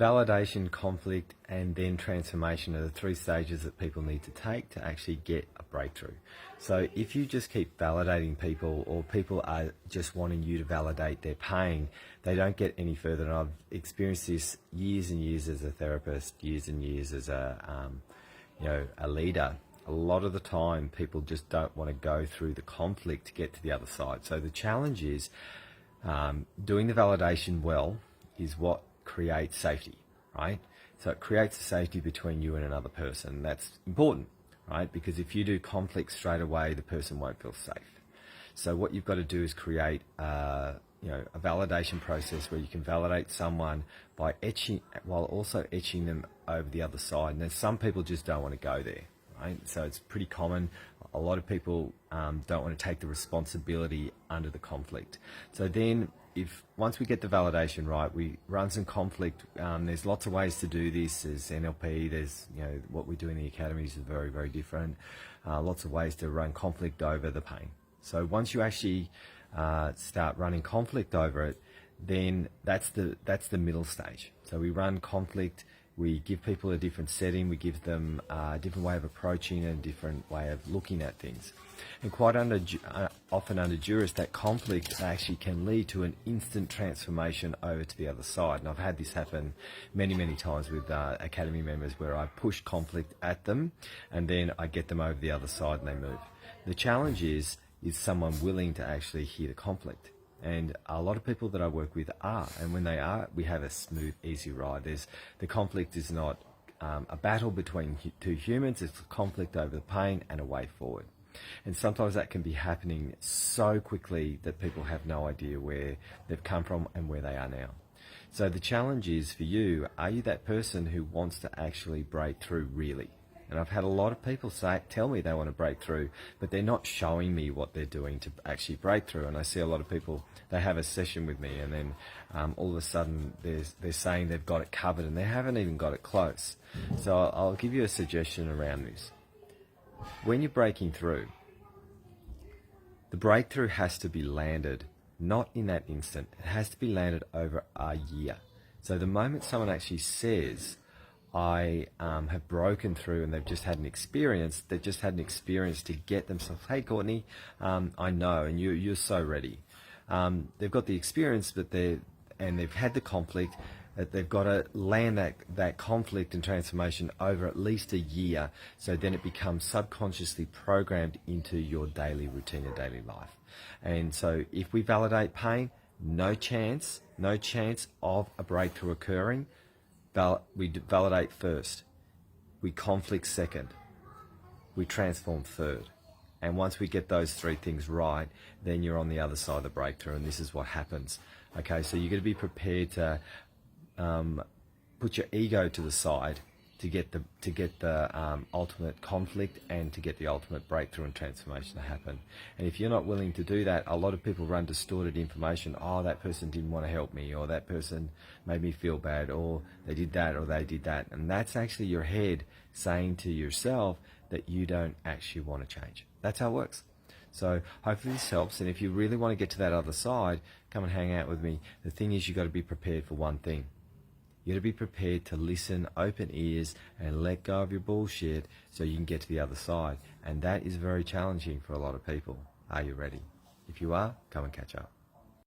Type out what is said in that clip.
Validation, conflict, and then transformation are the three stages that people need to take to actually get a breakthrough. So if you just keep validating people, or people are just wanting you to validate their pain, they don't get any further. And I've experienced this years and years as a therapist, years and years as a leader. A lot of the time, people just don't want to go through the conflict to get to the other side. So the challenge is doing the validation well is what creates safety, right? So it creates a safety between you and another person. That's important, right? Because if you do conflict straight away, the person won't feel safe. So what you've got to do is create a validation process where you can validate someone by etching, while also etching them over the other side. And there's some people just don't want to go there, right? So it's pretty common. A lot of people don't want to take the responsibility under the conflict. So then once we get the validation right, we run some conflict. There's lots of ways to do this. There's NLP, there's, what we do in the academies is very, very different. Lots of ways to run conflict over the pain. So once you actually start running conflict over it, then that's the middle stage. So we run conflict. We give people a different setting, we give them a different way of approaching and a different way of looking at things. And quite often under Juris, that conflict actually can lead to an instant transformation over to the other side. And I've had this happen many, many times with Academy members where I push conflict at them and then I get them over the other side and they move. The challenge is someone willing to actually hear the conflict? And a lot of people that I work with are, and when they are, we have a smooth, easy ride. The conflict is not a battle between two humans, it's a conflict over the pain and a way forward. And sometimes that can be happening so quickly that people have no idea where they've come from and where they are now. So the challenge is for you, are you that person who wants to actually break through really? And I've had a lot of people tell me they want to break through, but they're not showing me what they're doing to actually break through. And I see a lot of people, they have a session with me and then all of a sudden they're saying they've got it covered and they haven't even got it close. So I'll give you a suggestion around this. When you're breaking through, the breakthrough has to be landed, not in that instant. It has to be landed over a year. So the moment someone actually says, I have broken through, and they've just had an experience, to get themselves, hey Courtney, I know, and you're so ready. They've got the experience, but they've had the conflict, that they've got to land that conflict and transformation over at least a year, so then it becomes subconsciously programmed into your daily routine and daily life. And so if we validate pain, no chance of a breakthrough occurring. We validate first, we conflict second, we transform third. And once we get those three things right, then you're on the other side of the breakthrough, and this is what happens. Okay, so you're going to be prepared to put your ego to the side to get the ultimate conflict and to get the ultimate breakthrough and transformation to happen. And if you're not willing to do that, a lot of people run distorted information. Oh, that person didn't want to help me, or that person made me feel bad, or they did that, or they did that. And that's actually your head saying to yourself that you don't actually want to change. That's how it works. So hopefully this helps. And if you really want to get to that other side, come and hang out with me. The thing is, you've got to be prepared for one thing. You got to be prepared to listen, open ears, and let go of your bullshit so you can get to the other side. And that is very challenging for a lot of people. Are you ready? If you are, come and catch up.